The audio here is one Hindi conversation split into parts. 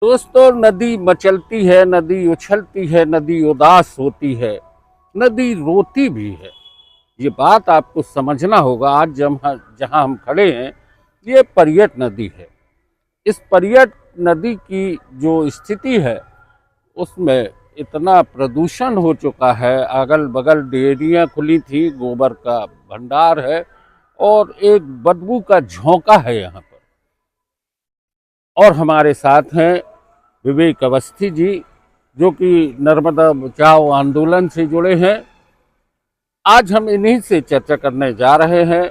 दोस्तों, नदी मचलती है, नदी उछलती है, नदी उदास होती है, नदी रोती भी है। ये बात आपको समझना होगा। आज जहाँ हम खड़े हैं, ये परियट नदी है। इस परियट नदी की जो स्थिति है, उसमें इतना प्रदूषण हो चुका है। अगल बगल डेयरियाँ खुली थी, गोबर का भंडार है और एक बदबू का झोंका है यहाँ पर। और हमारे साथ हैं विवेक अवस्थी जी, जो कि नर्मदा बचाओ आंदोलन से जुड़े हैं। आज हम इन्हीं से चर्चा करने जा रहे हैं,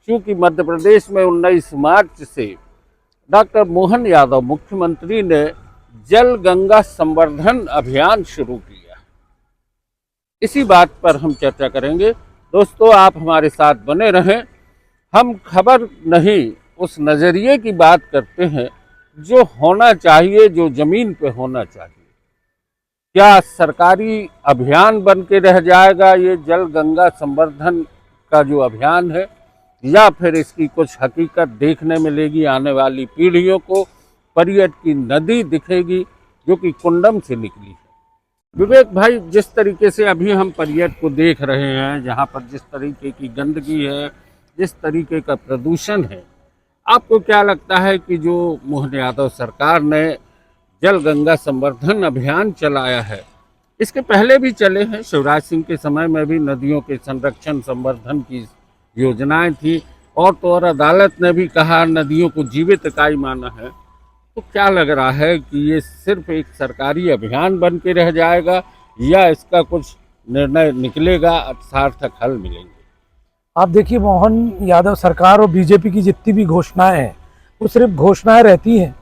क्योंकि मध्य प्रदेश में 19 मार्च से डॉक्टर मोहन यादव मुख्यमंत्री ने जल गंगा संवर्धन अभियान शुरू किया। इसी बात पर हम चर्चा करेंगे। दोस्तों, आप हमारे साथ बने रहें। हम खबर नहीं, उस नज़रिए की बात करते हैं जो होना चाहिए, जो ज़मीन पे होना चाहिए। क्या सरकारी अभियान बन के रह जाएगा ये जल गंगा संवर्धन का जो अभियान है, या फिर इसकी कुछ हकीकत देखने मिलेगी आने वाली पीढ़ियों को? परियट की नदी दिखेगी जो कि कुंडम से निकली है। विवेक भाई, जिस तरीके से अभी हम परियट को देख रहे हैं, जहाँ पर जिस तरीके की गंदगी है, जिस तरीके का प्रदूषण है, आपको क्या लगता है कि जो मोहन यादव सरकार ने जल गंगा संवर्धन अभियान चलाया है, इसके पहले भी चले हैं, शिवराज सिंह के समय में भी नदियों के संरक्षण संवर्धन की योजनाएं थी, और तो और अदालत ने भी कहा नदियों को जीवित इकाई माना है। तो क्या लग रहा है कि ये सिर्फ एक सरकारी अभियान बन के रह जाएगा, या इसका कुछ निर्णय निकलेगा, सार्थक हल मिलेंगे? आप देखिए, मोहन यादव सरकार और बीजेपी की जितनी भी घोषणाएं हैं, वो सिर्फ घोषणाएं रहती हैं,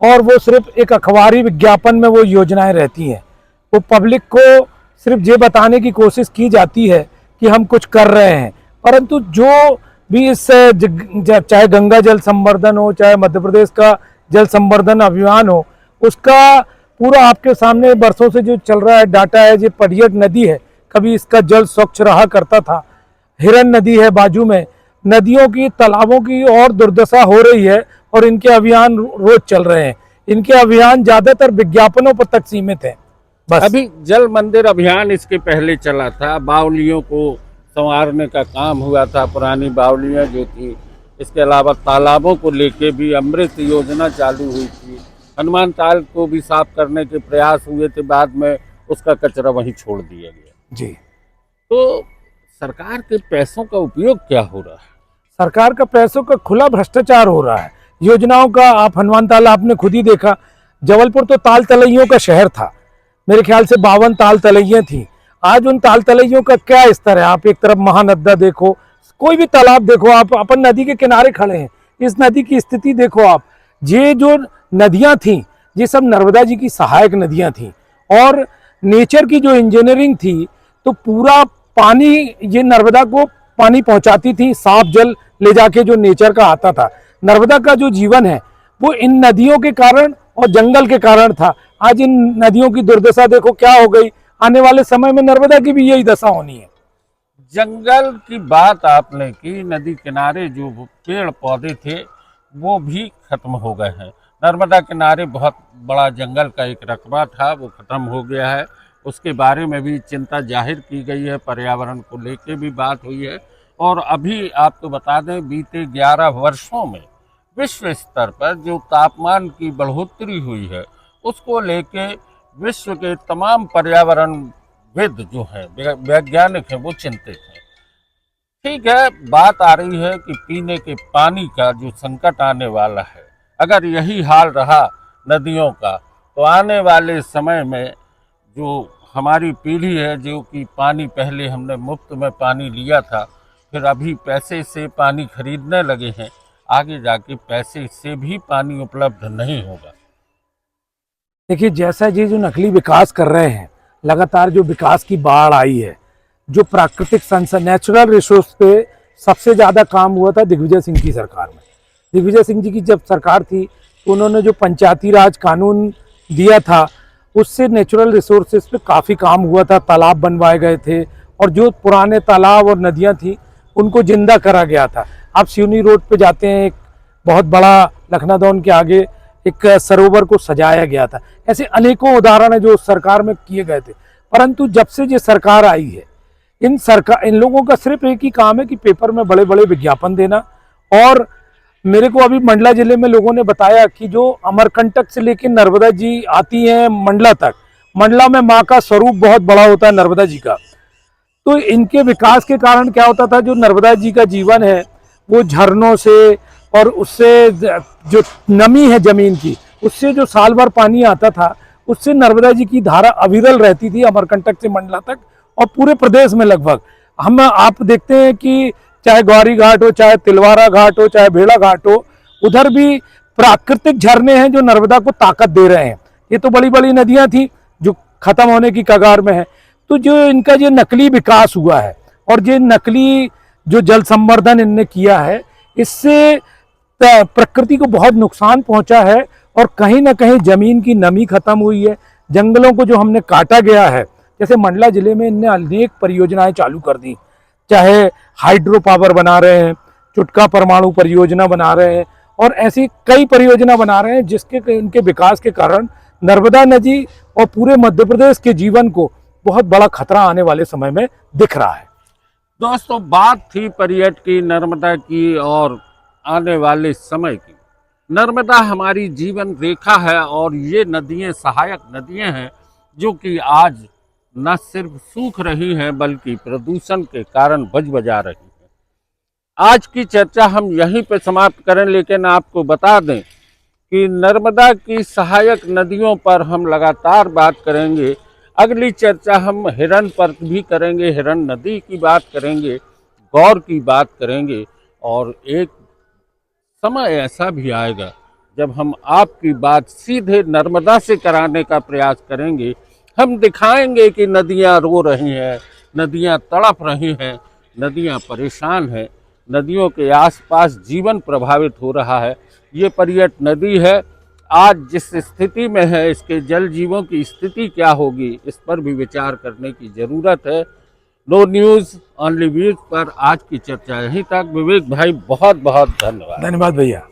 और वो सिर्फ एक अखबारी विज्ञापन में वो योजनाएं रहती हैं। वो पब्लिक को सिर्फ ये बताने की कोशिश की जाती है कि हम कुछ कर रहे हैं, परंतु जो भी इस चाहे गंगा जल संवर्धन हो, चाहे मध्य प्रदेश का जल संवर्धन अभियान हो, उसका पूरा आपके सामने बरसों से जो चल रहा है डाटा है। जो परियट नदी है, कभी इसका जल स्वच्छ रहा करता था। हिरन नदी है बाजू में। नदियों की, तालाबों की और दुर्दशा हो रही है, और इनके अभियान रोज चल रहे हैं। इनके अभियान ज्यादातर विज्ञापनों पर तक सीमित है। बस अभी जल मंदिर अभियान इसके पहले चला था, बावलियों को संवारने का काम हुआ था, पुरानी बावलियां जो थी। इसके अलावा तालाबों को लेके भी अमृत योजना चालू हुई थी। हनुमान ताल को भी साफ करने के प्रयास हुए थे, बाद में उसका कचरा वहीं छोड़ दिया गया जी। तो सरकार के पैसों का उपयोग क्या हो रहा है? सरकार का पैसों का खुला भ्रष्टाचार हो रहा है। योजनाओं का, आप हनुमान ताल आपने खुद ही देखा। जबलपुर तो ताल तलैयों का शहर था, मेरे ख्याल से 52 ताल तलैया थी। आज उन ताल तलैयों का क्या स्तर है? आप एक तरफ महानदा देखो, कोई भी तालाब देखो, आप अपन नदी के किनारे खड़े हैं, इस नदी की स्थिति देखो आप। ये जो नदियां थी, ये सब नर्मदा जी की सहायक नदियां थी, और नेचर की जो इंजीनियरिंग थी, तो पूरा पानी ये नर्मदा को पानी पहुंचाती थी, साफ जल ले जाके जो नेचर का आता था। नर्मदा का जो जीवन है वो इन नदियों के कारण और जंगल के कारण था। आज इन नदियों की दुर्दशा देखो क्या हो गई। आने वाले समय में नर्मदा की भी यही दशा होनी है। जंगल की बात आपने की, नदी किनारे जो पेड़ पौधे थे वो भी खत्म हो गए हैं। नर्मदा किनारे बहुत बड़ा जंगल का एक रकबा था, वो खत्म हो गया है। उसके बारे में भी चिंता जाहिर की गई है, पर्यावरण को लेके भी बात हुई है। और अभी आपको बता दें, बीते 11 वर्षों में विश्व स्तर पर जो तापमान की बढ़ोतरी हुई है, उसको लेके विश्व के तमाम पर्यावरणविद जो हैं, वैज्ञानिक हैं, वो चिंतित हैं। ठीक है, बात आ रही है कि पीने के पानी का जो संकट आने वाला है, अगर यही हाल रहा नदियों का, तो आने वाले समय में जो हमारी पीढ़ी है, जो कि पानी पहले हमने मुफ्त में पानी लिया था, फिर अभी पैसे से पानी खरीदने लगे हैं, आगे जाके पैसे से भी पानी उपलब्ध नहीं होगा। देखिए, जैसा ये जो नकली विकास कर रहे हैं, लगातार जो विकास की बाढ़ आई है, जो प्राकृतिक संसाधन नेचुरल रिसोर्स पे सबसे ज़्यादा काम हुआ था दिग्विजय सिंह की सरकार में। दिग्विजय सिंह जी की जब सरकार थी, तो उन्होंने जो पंचायती राज कानून दिया था, उससे नेचुरल रिसोर्सेज पे काफ़ी काम हुआ था। तालाब बनवाए गए थे, और जो पुराने तालाब और नदियाँ थी उनको जिंदा करा गया था। आप सिवनी रोड पे जाते हैं, एक बहुत बड़ा लखनादौन के आगे एक सरोवर को सजाया गया था। ऐसे अनेकों उदाहरण है जो सरकार में किए गए थे। परंतु जब से ये सरकार आई है, इन लोगों का सिर्फ एक ही काम है कि पेपर में बड़े बड़े विज्ञापन देना। और मेरे को अभी मंडला जिले में लोगों ने बताया कि जो अमरकंटक से लेकर नर्मदा जी आती हैं मंडला तक, मंडला में माँ का स्वरूप बहुत बड़ा होता है नर्मदा जी का। तो इनके विकास के कारण क्या होता था, जो नर्मदा जी का जीवन है वो झरनों से और उससे जो नमी है जमीन की, उससे जो साल भर पानी आता था, उससे नर्मदा जी की धारा अविरल रहती थी अमरकंटक से मंडला तक और पूरे प्रदेश में लगभग। आप देखते हैं कि चाहे गौरी घाट हो, चाहे तिलवारा घाट हो, चाहे भेड़ा घाट हो, उधर भी प्राकृतिक झरने हैं जो नर्मदा को ताकत दे रहे हैं। ये तो बड़ी बड़ी नदियां थी जो खत्म होने की कगार में है। तो जो इनका ये नकली विकास हुआ है और ये नकली जो जल संवर्धन इनने किया है, इससे प्रकृति को बहुत नुकसान पहुंचा है और कहीं ना कहीं जमीन की नमी खत्म हुई है। जंगलों को जो हमने काटा गया है, जैसे मंडला जिले में इनने अनेक परियोजनाएं चालू कर दी, चाहे हाइड्रो पावर बना रहे हैं, चुटका परमाणु परियोजना बना रहे हैं और ऐसी कई परियोजना बना रहे हैं जिसके इनके विकास के कारण नर्मदा नदी और पूरे मध्य प्रदेश के जीवन को बहुत बड़ा खतरा आने वाले समय में दिख रहा है। दोस्तों, बात थी पर्यटन की, नर्मदा की और आने वाले समय की। नर्मदा हमारी जीवन रेखा है और ये नदियां सहायक नदियां हैं जो कि आज न सिर्फ सूख रही हैं बल्कि प्रदूषण के कारण बजा रही हैं। आज की चर्चा हम यहीं पे समाप्त करें, लेकिन आपको बता दें कि नर्मदा की सहायक नदियों पर हम लगातार बात करेंगे। अगली चर्चा हम हिरन पर भी करेंगे, हिरन नदी की बात करेंगे, गौर की बात करेंगे और एक समय ऐसा भी आएगा जब हम आपकी बात सीधे नर्मदा से कराने का प्रयास करेंगे। हम दिखाएंगे कि नदियां रो रही हैं, नदियां तड़प रही हैं, नदियां परेशान हैं, नदियों के आसपास जीवन प्रभावित हो रहा है। ये पर्यटन नदी है, आज जिस स्थिति में है इसके जल जीवों की स्थिति क्या होगी, इस पर भी विचार करने की ज़रूरत है। नो न्यूज़ ओनली व्यूज पर आज की चर्चा यहीं तक। विवेक भाई, बहुत बहुत धन्यवाद। धन्यवाद भैया।